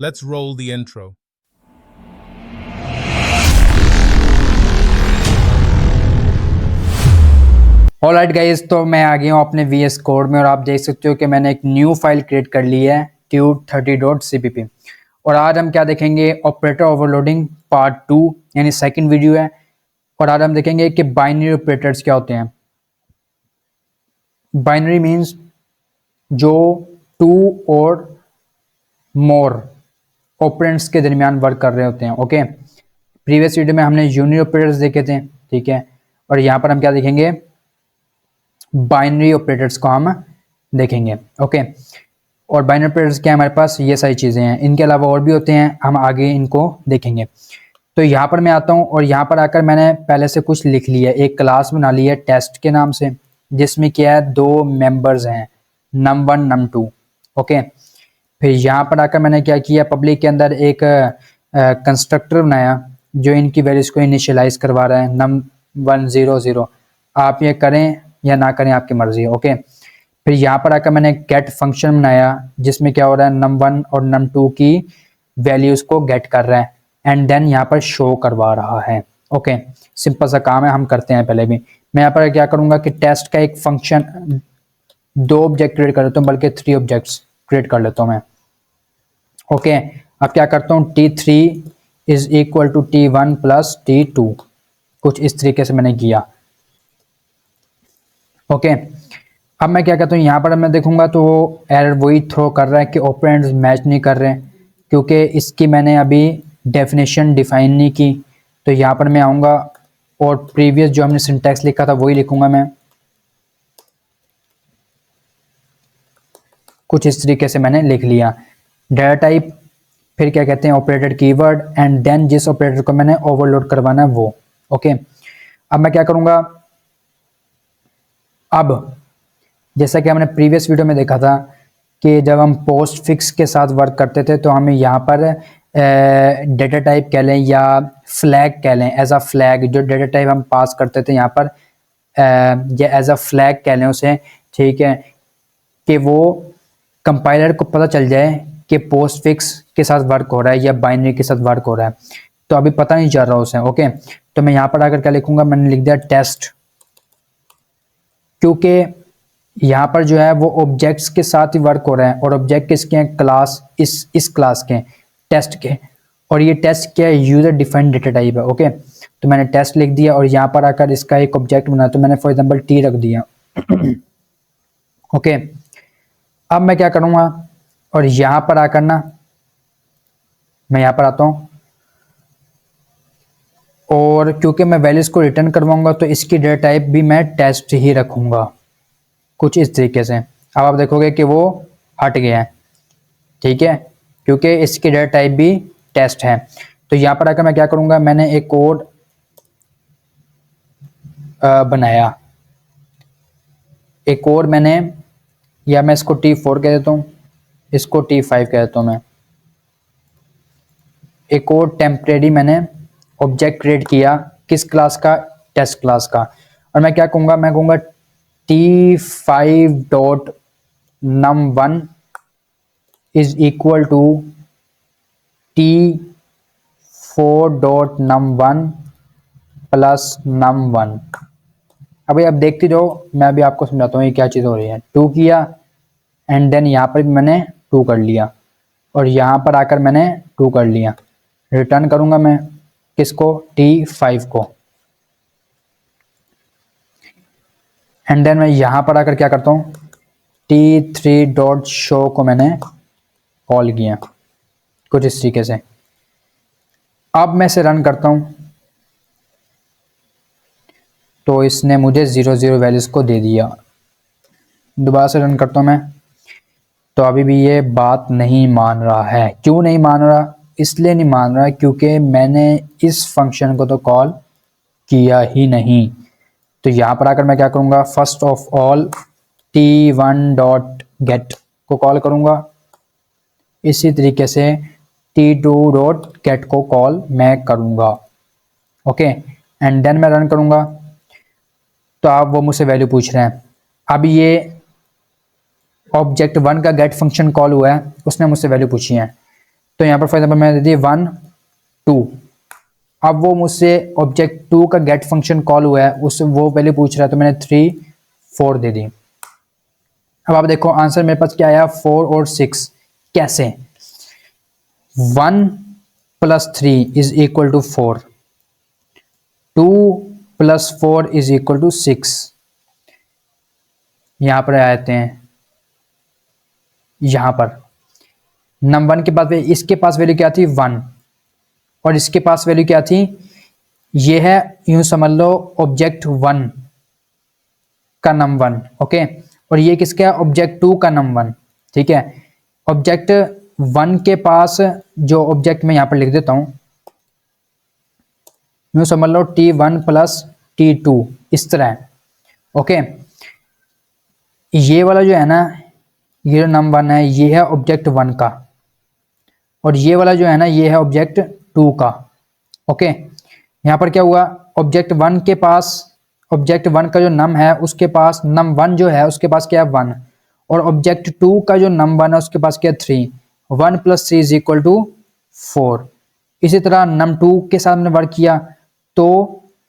Let's roll the intro. Alright guys, तो मैं आ गया हूँ अपने VS कोड में और आप देख सकते हो कि मैंने एक न्यू फाइल क्रिएट कर ली है tut30.cpp। और आज हम क्या देखेंगे, ऑपरेटर ओवरलोडिंग पार्ट 2 यानी सेकंड वीडियो है। और आज हम देखेंगे कि बाइनरी ऑपरेटर्स क्या होते हैं। बाइनरी मींस जो 2 और मोर ऑपरेंड्स के दरमियान वर्क कर रहे होते हैं। ओके, प्रीवियस वीडियो में हमने यूनियन ऑपरेटर्स देखे थे, ठीक है। और यहाँ पर हम क्या देखेंगे, बाइनरी ऑपरेटर्स को हम देखेंगे। ओके, और बाइनरी ऑपरेटर्स क्या हमारे पास ये सारी चीज़ें हैं, इनके अलावा और भी होते हैं, हम आगे इनको देखेंगे। तो यहाँ पर मैं आता हूँ और यहाँ पर आकर मैंने पहले से कुछ लिख लिया है, एक क्लास बना ली है टेस्ट के नाम से, जिसमें क्या है 2 मेंबर्स हैं, num1 num2। ओके, फिर यहाँ पर आकर मैंने क्या किया, पब्लिक के अंदर एक कंस्ट्रक्टर बनाया जो इनकी वैल्यूज को इनिशियलाइज करवा रहा है num1 0 0। आप ये करें या ना करें, आपकी मर्जी है। ओके, फिर यहाँ पर आकर मैंने गेट फंक्शन बनाया जिसमें क्या हो रहा है, num1 और num2 की वैल्यूज को गेट कर रहा है एंड देन यहाँ पर शो करवा रहा है। ओके, सिंपल सा काम है, हम करते हैं। पहले भी मैं यहाँ पर क्या करूंगा कि टेस्ट का एक फंक्शन 2 ऑब्जेक्ट क्रिएट कर लेता हूँ, बल्कि 3 ऑब्जेक्ट्स क्रिएट कर लेता हूँ मैं। ओके, अब क्या करता हूँ, t3 is equal to t1 plus t2, कुछ इस तरीके से मैंने किया। ओके, अब मैं क्या करता हूँ, यहाँ पर मैं देखूंगा तो वो एरर वही थ्रो कर रहा है कि ऑपरेंड्स मैच नहीं कर रहे हैं, क्योंकि इसकी मैंने अभी डेफिनेशन डिफाइन नहीं की। तो यहाँ पर मैं आऊँगा और प्रीवियस जो हमने सिंटैक्स लिखा था वही लिखूंगा मैं, कुछ इस तरीके से मैंने लिख लिया। डाटा टाइप, फिर क्या कहते हैं ऑपरेटर कीवर्ड, एंड देन जिस ऑपरेटर को मैंने ओवरलोड करवाना है वो। ओके, अब मैं क्या करूँगा, अब जैसा कि हमने प्रीवियस वीडियो में देखा था कि जब हम पोस्ट फिक्स के साथ वर्क करते थे तो हमें यहाँ पर डेटा टाइप कह लें या फ्लैग कह लें, एज अ फ्लैग जो डेटा टाइप हम पास करते थे यहाँ पर, या एज अ फ्लैग कह लें उसे, ठीक है, कि वो कंपाइलर को पता चल जाए कि पोस्ट फिक्स के साथ वर्क हो रहा है या बाइनरी के साथ वर्क हो रहा है। तो अभी पता नहीं चल रहा उसे। ओके, तो मैं यहाँ पर आकर क्या लिखूंगा, मैंने लिख दिया टेस्ट, क्योंकि यहाँ पर जो है वो ऑब्जेक्ट्स के साथ ही वर्क हो रहा है और ऑब्जेक्ट किसके हैं, क्लास, इस क्लास के, टेस्ट के। और ये टेस्ट क्या है, यूजर डिफाइंड डेटा टाइप है। ओके, तो मैंने टेस्ट लिख दिया और यहाँ पर आकर इसका एक ऑब्जेक्ट बना, तो मैंने फॉर एग्जांपल टी रख दिया। ओके, अब मैं क्या करूँगा, और यहाँ पर आकर ना मैं यहाँ पर आता हूँ और क्योंकि मैं वैल्यूज को रिटर्न करवाऊंगा तो इसकी डेटा टाइप भी मैं टेस्ट ही रखूंगा, कुछ इस तरीके से। अब आप देखोगे कि वो हट गया है, ठीक है, क्योंकि इसकी डेटा टाइप भी टेस्ट है। तो यहाँ पर आकर मैं क्या करूँगा, मैंने एक कोड बनाया, एक और मैंने, या मैं इसको T4 कह देता हूँ, इसको T5 कह देता हूँ मैं। एक और टेम्परेरी मैंने ऑब्जेक्ट क्रिएट किया, किस क्लास का, टेस्ट क्लास का। और मैं क्या कहूँगा, मैं कहूँगा T5.num1 is equal to T4.num1 plus num1। अभी आप देखते जाओ, मैं अभी आपको समझाता हूँ ये क्या चीज़ हो रही है। 2 किया एंड देन यहाँ पर भी मैंने 2 कर लिया और यहाँ पर आकर मैंने 2 कर लिया। रिटर्न करूँगा मैं किसको, T5 को, एंड देन मैं यहाँ पर आकर क्या करता हूँ, T3.show को मैंने कॉल किया, कुछ इस तरीके से। अब मैं इसे रन करता हूँ तो इसने मुझे 0 0 वैल्यूज को दे दिया। दोबारा से रन करता हूँ मैं, तो अभी भी ये बात नहीं मान रहा है। क्यों नहीं मान रहा, इसलिए नहीं मान रहा क्योंकि मैंने इस फंक्शन को तो कॉल किया ही नहीं। तो यहाँ पर आकर मैं क्या करूँगा, फर्स्ट ऑफ ऑल t1.get को कॉल करूँगा, इसी तरीके से t2.get को कॉल मैं करूँगा। ओके, एंड देन मैं रन करूँगा तो आप वो मुझसे वैल्यू पूछ रहे हैं। अब ये ऑब्जेक्ट 1 का गेट फंक्शन कॉल हुआ है, उसने मुझसे वैल्यू पूछी है, तो यहाँ पर फॉर एग्जाम्पल मैंने दे दी 1 2। अब वो मुझसे ऑब्जेक्ट 2 का गेट फंक्शन कॉल हुआ है, उस वो वैल्यू पूछ रहा है, तो मैंने 3 4 दे दी। अब आप देखो आंसर मेरे पास क्या आया 4 और 6। कैसे? 1 plus 3 is equal to 4, 2 plus 4 is equal to 6। यहां पर आते हैं, यहां पर नंबर 1 के पास इसके पास वैल्यू क्या थी 1 और इसके पास वैल्यू क्या थी, ये है यूं समझ लो ऑब्जेक्ट 1 का नम 1, ओके, और ये किसका है ऑब्जेक्ट 2 का नम 1, ठीक है। ऑब्जेक्ट 1 के पास जो ऑब्जेक्ट मैं यहां पर लिख देता हूं, यूं समझ लो T1 प्लस T2 इस तरह है, ओके। ये वाला जो है ना, ये जो नम 1 है ये है ऑब्जेक्ट 1 का, और ये वाला जो है ना ये है ऑब्जेक्ट 2 का, ओके। यहां पर क्या हुआ, ऑब्जेक्ट 1 के पास, ऑब्जेक्ट 1 का जो नम है उसके पास नम 1 जो है उसके पास क्या है 1, और ऑब्जेक्ट 2 का जो नम 1 है उसके पास क्या है 3। 1 प्लस 3 इज इक्वल टू 4। इसी तरह नम 2 के साथ हमने वर्क किया तो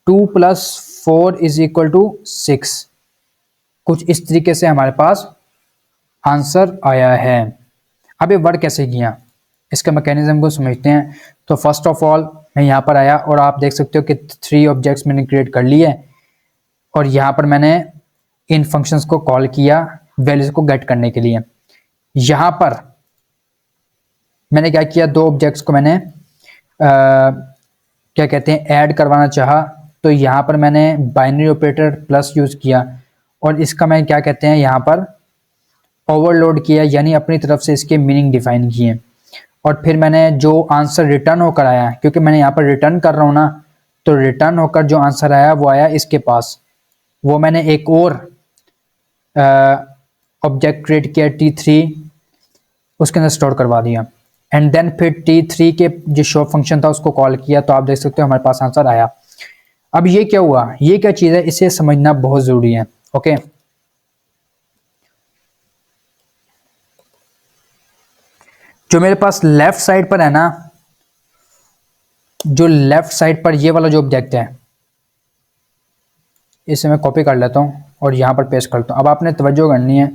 2 प्लस 4 इज इक्वल टू 6। कुछ इस तरीके से हमारे पास आंसर आया है। अब ये वर्क कैसे किया, इसका मैकेनिज्म को समझते हैं। तो फर्स्ट ऑफ ऑल मैं यहाँ पर आया और आप देख सकते हो कि 3 ऑब्जेक्ट्स मैंने क्रिएट कर लिए और यहाँ पर मैंने इन फंक्शंस को कॉल किया वैल्यूज को गेट करने के लिए। यहाँ पर मैंने क्या किया, 2 ऑब्जेक्ट्स को मैंने क्या कहते हैं ऐड करवाना चाहा, तो यहाँ पर मैंने बाइनरी ऑपरेटर प्लस यूज किया और इसका मैं क्या कहते हैं यहाँ पर ओवरलोड किया, यानी अपनी तरफ से इसके मीनिंग डिफाइन किए। और फिर मैंने जो आंसर रिटर्न होकर आया, क्योंकि मैंने यहाँ पर रिटर्न कर रहा हूँ ना, तो रिटर्न होकर जो आंसर आया वो आया इसके पास, वो मैंने एक और ऑब्जेक्ट क्रिएट किया T3, उसके अंदर स्टोर करवा दिया एंड देन फिर T3 के जो शो फंक्शन था उसको कॉल किया, तो आप देख सकते हो हमारे पास आंसर आया। अब ये क्या हुआ, ये क्या चीज़ है, इसे समझना बहुत ज़रूरी है, ओके। जो मेरे पास लेफ्ट साइड पर है ना, जो लेफ्ट साइड पर ये वाला जो ऑब्जेक्ट है, इसे मैं कॉपी कर लेता हूँ और यहाँ पर पेस्ट करता हूँ। अब आपने तवज्जो करनी है,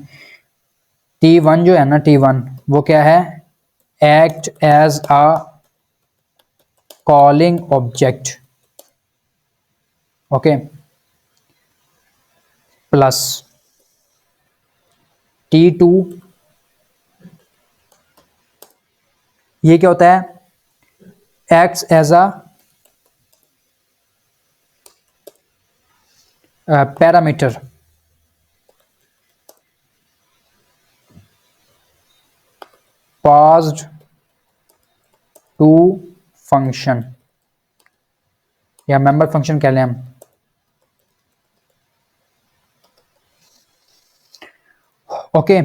T1 जो है ना, T1 वो क्या है, act as a calling object, okay, plus T2 ये क्या होता है, acts as a parameter, passed to function या मेंबर फंक्शन कह लें हम, ओके।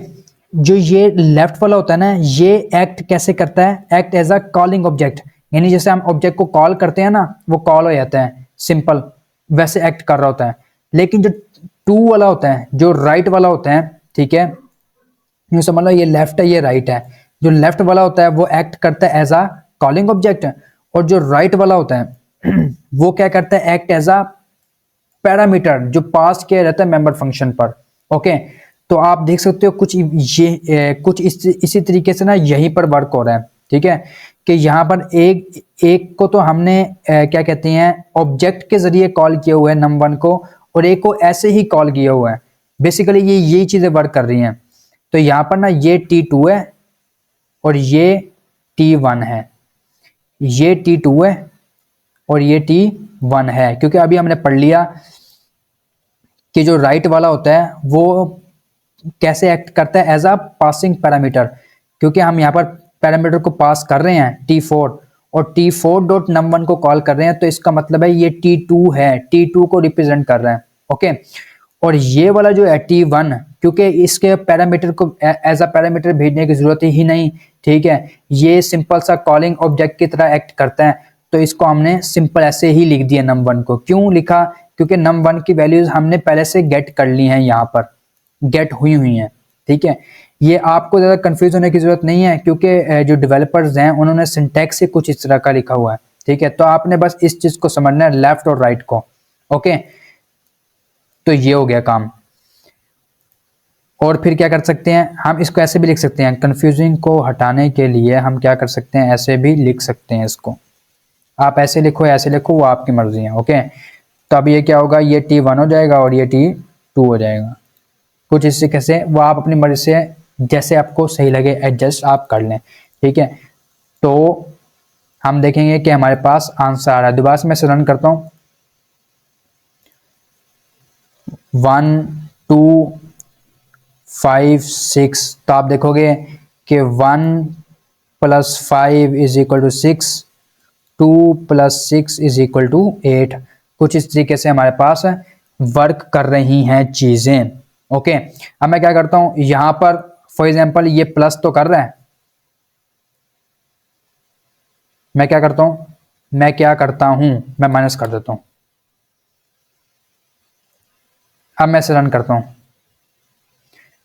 जो ये लेफ्ट वाला होता है ना, ये एक्ट कैसे करता है, act as a calling object, यानी जैसे हम ऑब्जेक्ट को कॉल करते हैं ना, वो कॉल हो जाता है सिंपल, वैसे एक्ट कर रहा होता है। लेकिन जो 2 वाला होता है, जो राइट वाला होता है, ठीक है, यूं समझ लो ये लेफ्ट है ये राइट है, जो लेफ्ट वाला होता है वो एक्ट करता है एज अ कॉलिंग ऑब्जेक्ट, और जो राइट वाला होता है वो क्या करता है, एक्ट एज अ पैरामीटर, जो पास किया रहता है मेंबर फंक्शन पर, ओके। तो आप देख सकते हो कुछ ये कुछ इसी तरीके से ना यहीं पर वर्क हो रहा है, ठीक है, कि यहाँ पर एक को तो हमने क्या कहते हैं ऑब्जेक्ट के जरिए कॉल किया हुआ है नम 1 को, और एक को ऐसे ही कॉल किया हुआ है। बेसिकली ये यही चीजें वर्क कर रही हैं। तो यहाँ पर ना ये T2 है और ये T1 है, ये T2 है और ये T1 है, क्योंकि अभी हमने पढ़ लिया कि जो राइट वाला होता है वो कैसे एक्ट करता है, एज अ पासिंग पैरामीटर, क्योंकि हम यहाँ पर पैरामीटर को पास कर रहे हैं T4 और T4 डॉट num1 को कॉल कर रहे हैं, तो इसका मतलब है ये T2 है, T2 को रिप्रेजेंट कर रहे हैं, ओके। और ये वाला जो है T1, क्योंकि इसके पैरामीटर को एज अ पैरामीटर भेजने की जरूरत ही नहीं, ठीक है, ये सिंपल सा कॉलिंग ऑब्जेक्ट की तरह एक्ट करता है, तो इसको हमने सिंपल ऐसे ही लिख दिया num1 को। क्यों लिखा, क्योंकि num1 की वैल्यूज हमने पहले से गेट कर ली हैं, यहाँ पर गेट हुई हैं, ठीक है। ये आपको ज़्यादा कंफ्यूज होने की ज़रूरत नहीं है, क्योंकि जो डेवलपर्स हैं उन्होंने सिंटैक्स से कुछ इस तरह का लिखा हुआ है, ठीक है। तो आपने बस इस चीज़ को समझना है, लेफ्ट और राइट को, ओके। तो ये हो गया काम। और फिर क्या कर सकते हैं, हम इसको ऐसे भी लिख सकते हैं, कंफ्यूजिंग को हटाने के लिए हम क्या कर सकते हैं, ऐसे भी लिख सकते हैं इसको। आप ऐसे लिखो ऐसे लिखो, वो आपकी मर्जी है, ओके। तो अब ये क्या होगा, ये T1 हो जाएगा और ये T2 हो जाएगा। कुछ इससे कैसे वो आप अपनी मर्जी से जैसे आपको सही लगे एडजस्ट आप कर लें, ठीक है। तो हम देखेंगे कि हमारे पास आंसर आ रहा है। दोबारा से मैं रन करता हूँ, 1 2 5 6। तो आप देखोगे कि 1 + 5 = 6, 2 + 6 = 8। कुछ इस तरीके से हमारे पास वर्क कर रही हैं चीजें, ओके। अब मैं क्या करता हूं, यहां पर फॉर एग्जांपल ये प्लस तो कर रहा है, मैं क्या करता हूं, मैं माइनस कर देता हूं। अब मैं इसे रन करता हूं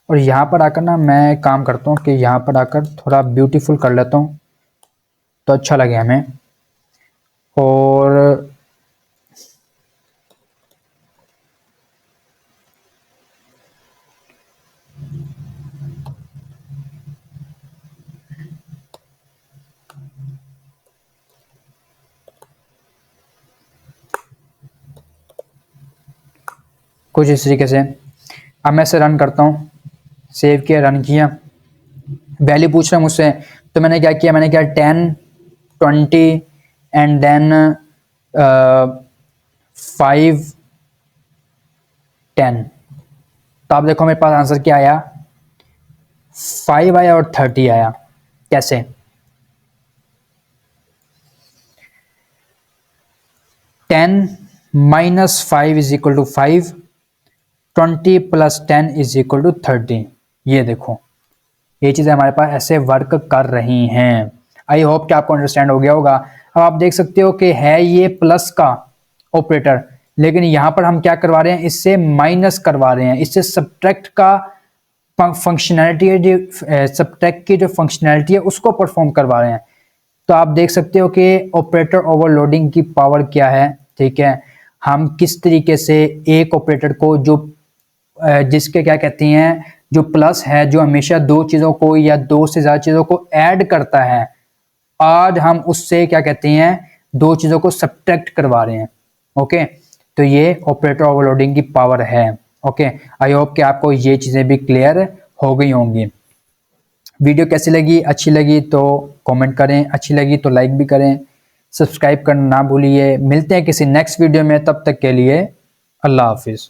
और यहां पर आकर ना मैं काम करता हूं कि यहां पर आकर थोड़ा ब्यूटीफुल कर लेता हूं तो अच्छा लगे हमें। और कुछ इस तरीके से अब मैं इसे रन करता हूं, सेव किया, रन किया, वैल्यू पूछ रहा है मुझसे। तो मैंने क्या किया, मैंने क्या 10 20 एंड देन 5 10। तो आप देखो मेरे पास आंसर क्या आया, 5 आया और 30 आया। कैसे, 10 - 5 = 5, 20 + 10 = 30। ये देखो, ये चीज़ें हमारे पास ऐसे वर्क कर रही हैं। आई होप कि आपको अंडरस्टैंड हो गया होगा। अब आप देख सकते हो कि है ये प्लस का ऑपरेटर, लेकिन यहां पर हम क्या करवा रहे हैं, इससे माइनस करवा रहे हैं, इससे सब्ट्रैक्ट का फंक्शनैलिटी है, जो सब्ट्रैक्ट की जो फंक्शनैलिटी है उसको परफॉर्म करवा रहे हैं। तो आप देख सकते हो कि ऑपरेटर ओवरलोडिंग की पावर क्या है, ठीक है। हम किस तरीके से एक ऑपरेटर को जो जिसके क्या कहती हैं, जो प्लस है, जो हमेशा दो चीजों को या दो से ज्यादा चीजों को ऐड करता है, आज हम उससे क्या कहते हैं, दो चीजों को सब्ट्रैक्ट करवा रहे हैं, ओके। तो ये ऑपरेटर ओवरलोडिंग की पावर है, ओके। आई होप कि आपको ये चीजें भी क्लियर हो गई होंगी। वीडियो कैसी लगी, अच्छी लगी तो कमेंट करें, अच्छी लगी तो लाइक भी करें, सब्सक्राइब करना ना भूलिए। मिलते हैं किसी नेक्स्ट वीडियो में, तब तक के लिए अल्लाह हाफिज़।